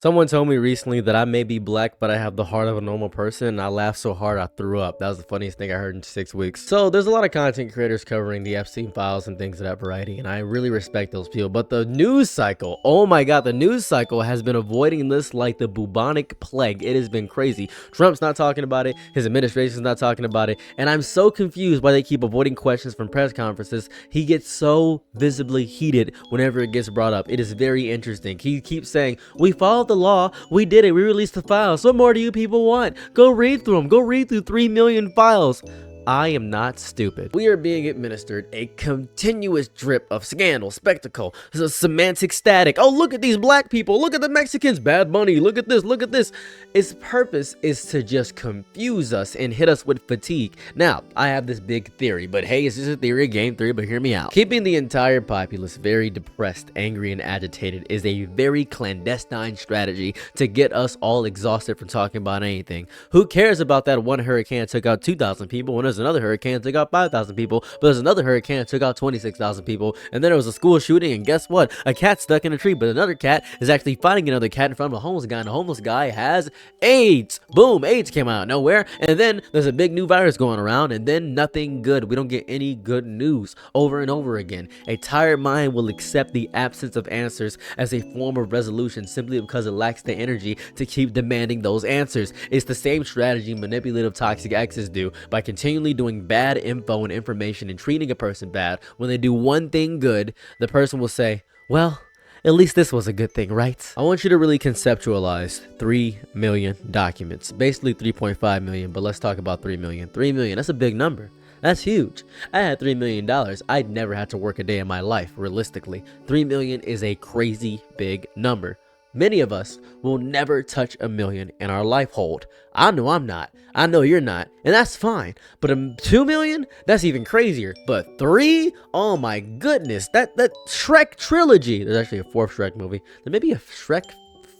Someone told me recently that I may be black, but I have the heart of a normal person, and I laughed so hard I threw up. That was the funniest thing I heard in 6 weeks. So there's a lot of content creators covering the Epstein files and things of that variety, and I really respect those people. But the news cycle, oh my god, the news cycle has been avoiding this like the bubonic plague. It has been crazy. Trump's not talking about it, his administration's not talking about it, and I'm so confused why they keep avoiding questions from press conferences. He gets so visibly heated whenever it gets brought up. It is very interesting. He keeps saying, we followed the law, we did it, we released the files. What more do you people want? Go read through them. Go read through 3 million files. I am not stupid. We are being administered a continuous drip of scandal, spectacle, semantic static. Oh, look at these black people. Look at the Mexicans. Bad Bunny. Look at this. Look at this. Its purpose is to just confuse us and hit us with fatigue. Now, I have this big theory, but hey, it's just a theory, a game theory, but hear me out. Keeping the entire populace very depressed, angry, and agitated is a very clandestine strategy to get us all exhausted from talking about anything. Who cares about that one hurricane that took out 2,000 people when there's another hurricane that took out 5,000 people, but there's another hurricane that took out 26,000 people, and then there was a school shooting, and guess what? A cat stuck in a tree, but another cat is actually fighting another cat in front of a homeless guy, and the homeless guy has AIDS. Boom, AIDS came out of nowhere, and then there's a big new virus going around, and then nothing good. We don't get any good news over and over again. A tired mind will accept the absence of answers as a form of resolution simply because it lacks the energy to keep demanding those answers. It's the same strategy manipulative toxic exes do by continually doing bad info and information and treating a person bad. When they do one thing good, the person will say, well, at least this was a good thing, right? I want you to really conceptualize 3 million documents. Basically 3.5 million, but let's talk about 3 million. 3 million, that's a big number. That's huge. I had $3 million. I'd never had to work a day in my life, realistically. 3 million is a crazy big number. Many of us will never touch $1 million in our life hold. I know I'm not. I know you're not. And that's fine. But 2 million? That's even crazier. But 3? Oh my goodness. That Shrek trilogy. There's actually a 4th Shrek movie. There may be a Shrek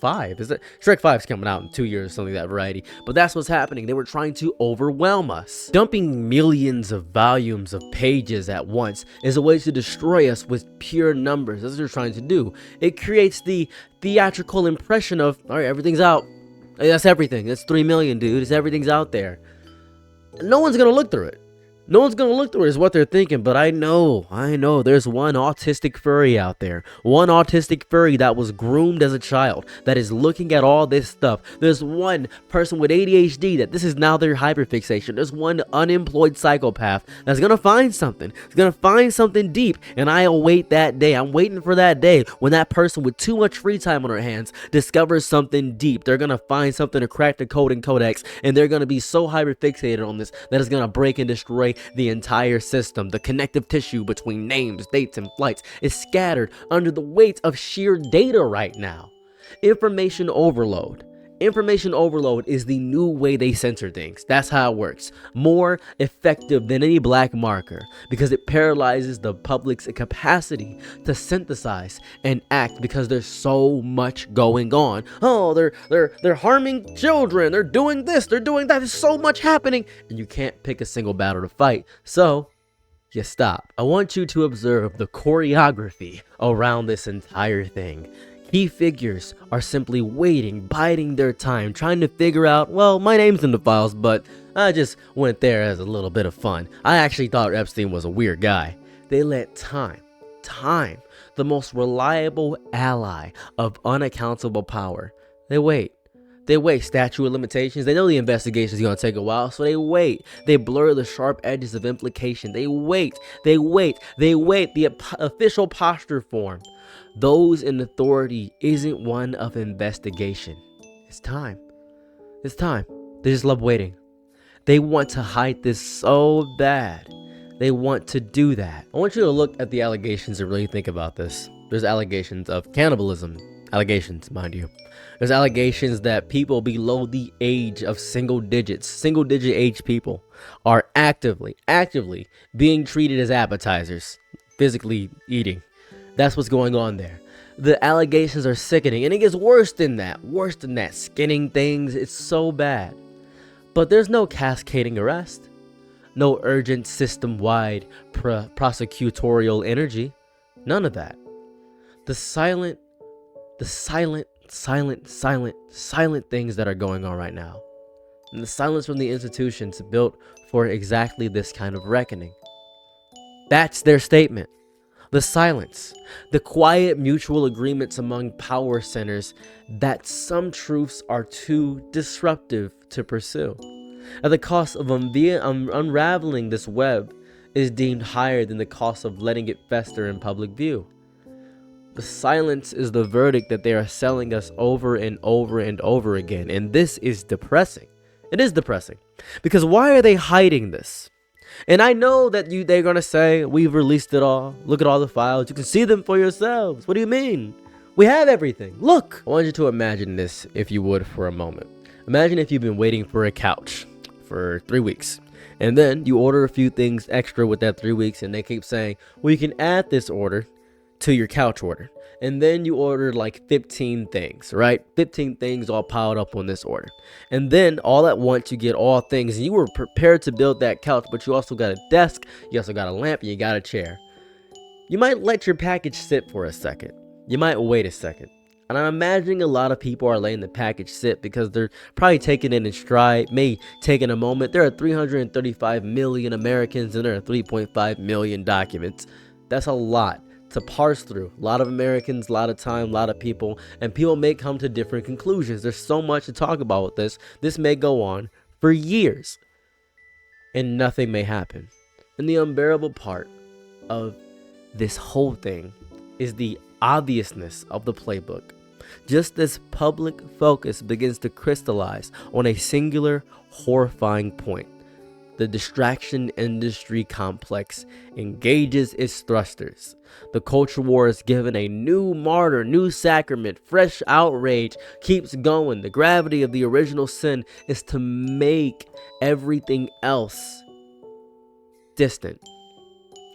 5. Is it? Shrek 5 is coming out in 2 years, something of that variety. But that's what's happening. They were trying to overwhelm us. Dumping millions of volumes of pages at once is a way to destroy us with pure numbers. That's what they're trying to do. It creates the theatrical impression of, all right, everything's out. That's everything. That's 3 million, dude. It's everything's out there. No one's gonna look through it. No one's gonna look through it is what they're thinking, but I know, there's one autistic furry out there. One autistic furry that was groomed as a child, that is looking at all this stuff. There's one person with ADHD that this is now their hyperfixation. There's one unemployed psychopath that's gonna find something. It's gonna find something deep, and I await that day. I'm waiting for that day when that person with too much free time on their hands discovers something deep. They're gonna find something to crack the code in Codex, and they're gonna be so hyperfixated on this that it's gonna break and destroy the entire system. The connective tissue between names, dates, and flights is scattered under the weight of sheer data right now. Information overload. Information overload is the new way they censor things. That's how it works. More effective than any black marker because it paralyzes the public's capacity to synthesize and act because there's so much going on. Oh, they're harming children. They're doing this. They're doing that. There's so much happening, and you can't pick a single battle to fight. So you stop. I want you to observe the choreography around this entire thing. Key figures are simply waiting, biding their time, trying to figure out, well, my name's in the files, but I just went there as a little bit of fun. I actually thought Epstein was a weird guy. They let time, the most reliable ally of unaccountable power. They wait. Statute of limitations. They know the investigation is going to take a while, so they wait. They blur the sharp edges of implication. They wait. The official posture form. Those in authority isn't one of investigation. It's time. They just love waiting. They want to hide this so bad. They want to do that. I want you to look at the allegations and really think about this. There's allegations of cannibalism. Allegations, mind you. There's allegations that people below the age of single digit age people are actively being treated as appetizers, physically eating. That's what's going on there. The allegations are sickening, and it gets worse than that. Skinning things, it's so bad. But there's no cascading arrest. No urgent system-wide prosecutorial energy. None of that. The silent silent things that are going on right now. And the silence from the institutions built for exactly this kind of reckoning. That's their statement. The silence, the quiet mutual agreements among power centers that some truths are too disruptive to pursue. At the cost of unraveling this web is deemed higher than the cost of letting it fester in public view. The silence is the verdict that they are selling us over and over and over again. And this is depressing. It is depressing. Because why are they hiding this? And I know that they're going to say, we've released it all. Look at all the files. You can see them for yourselves. What do you mean? We have everything. Look. I want you to imagine this, if you would, for a moment. Imagine if you've been waiting for a couch for 3 weeks. And then you order a few things extra with that 3 weeks. And they keep saying, well, you can add this order to your couch order. And then you ordered like 15 things, right? 15 things all piled up on this order. And then all at once you get all things. And you were prepared to build that couch, but you also got a desk, you also got a lamp, and you got a chair. You might let your package sit for a second. You might wait a second. And I'm imagining a lot of people are letting the package sit because they're probably taking it in stride, may taking a moment. There are 335 million Americans and there are 3.5 million documents. That's a lot to parse through. A lot of Americans, a lot of time, a lot of people, and people may come to different conclusions. There's so much to talk about with this. This may go on for years and nothing may happen. And the unbearable part of this whole thing is the obviousness of the playbook. Just as public focus begins to crystallize on a singular horrifying point, the distraction industry complex engages its thrusters. The culture war is given a new martyr, new sacrament, fresh outrage keeps going. The gravity of the original sin is to make everything else distant.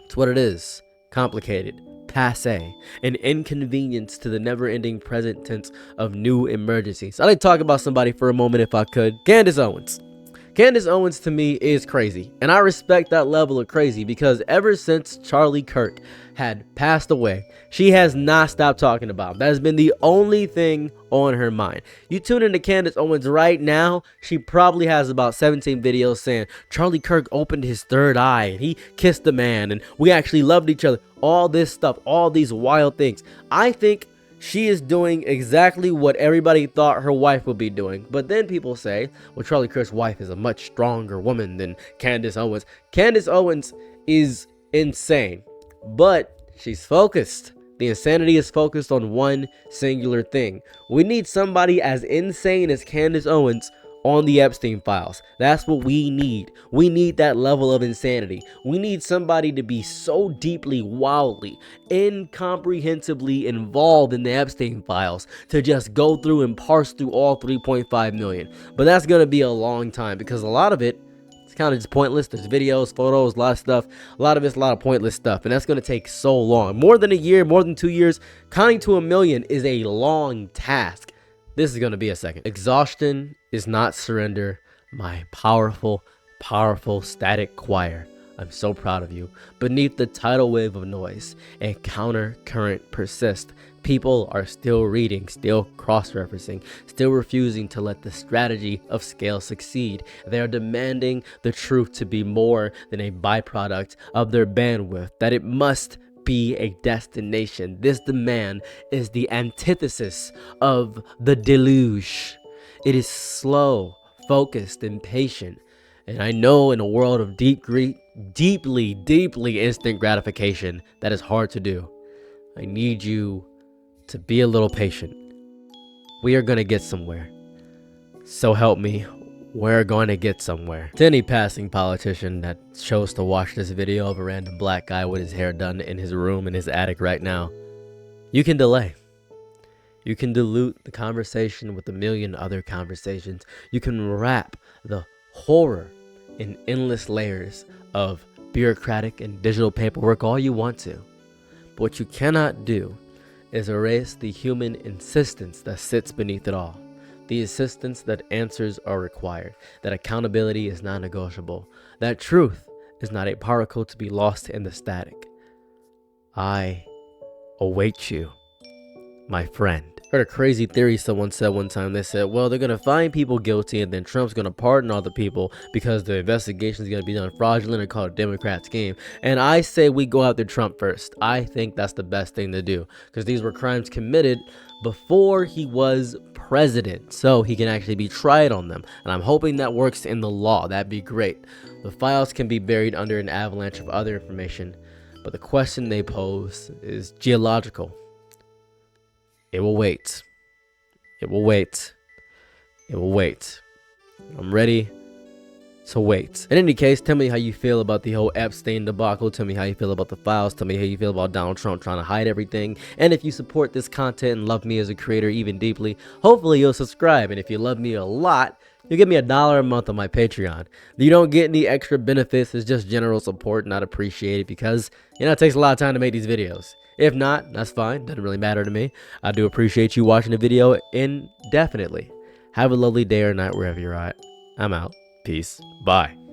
It's what it is. Complicated, passé, an inconvenience to the never-ending present tense of new emergencies. I'd like to talk about somebody for a moment if I could. Candace Owens. Candace Owens to me is crazy, and I respect that level of crazy because ever since Charlie Kirk had passed away, she has not stopped talking about him. That has been the only thing on her mind. You tune into Candace Owens right now, she probably has about 17 videos saying Charlie Kirk opened his third eye and he kissed the man and we actually loved each other. All this stuff, all these wild things. I think she is doing exactly what everybody thought her wife would be doing. But then people say, well, Charlie Kirk's wife is a much stronger woman than Candace Owens. Candace Owens is insane, but she's focused. The insanity is focused on one singular thing. We need somebody as insane as Candace Owens on the Epstein files. That's what we need. We need that level of insanity. We need somebody to be so deeply, wildly, incomprehensibly involved in the Epstein files to just go through and parse through all 3.5 million. But that's going to be a long time because a lot of it is kind of just pointless. There's videos, photos, a lot of stuff. A lot of it's a lot of pointless stuff. And that's going to take so long. More than a year, more than 2 years. Counting to 1 million is a long task. This is going to be a second. Exhaustion is not surrender, my powerful, powerful static choir. I'm so proud of you. Beneath the tidal wave of noise, a counter current persists. People are still reading, still cross-referencing, still refusing to let the strategy of scale succeed. They are demanding the truth to be more than a byproduct of their bandwidth, that it must be a destination. This demand is the antithesis of the deluge. It is slow, focused, and patient. And I know in a world of deeply instant gratification, that is hard to do. I need you to be a little patient. We are going to get somewhere. So help me, we're going to get somewhere. To any passing politician that chose to watch this video of a random black guy with his hair done in his room in his attic right now, you can delay. You can dilute the conversation with a million other conversations. You can wrap the horror in endless layers of bureaucratic and digital paperwork all you want to. But what you cannot do is erase the human insistence that sits beneath it all. The insistence that answers are required, that accountability is non-negotiable, that truth is not a particle to be lost in the static. I await you, my friend. Heard a crazy theory someone said one time. They said, well, they're gonna find people guilty and then Trump's gonna pardon all the people because the investigation is gonna be done fraudulent and called a Democrat scheme. And I say we go after Trump first. I think that's the best thing to do because these were crimes committed before he was president, so he can actually be tried on them. And I'm hoping that works in the law. That'd be great. The files can be buried under an avalanche of other information, but the question they pose is geological. It will wait. It will wait. It will wait. I'm ready to wait. In any case, tell me how you feel about the whole Epstein debacle. Tell me how you feel about the files. Tell me how you feel about Donald Trump trying to hide everything. And if you support this content and love me as a creator even deeply, hopefully you'll subscribe. And if you love me a lot, you'll give me $1 a month on my Patreon. You don't get any extra benefits. It's just general support, not appreciated because, you know, it takes a lot of time to make these videos. If not, that's fine. Doesn't really matter to me. I do appreciate you watching the video indefinitely. Have a lovely day or night wherever you're at. I'm out. Peace. Bye.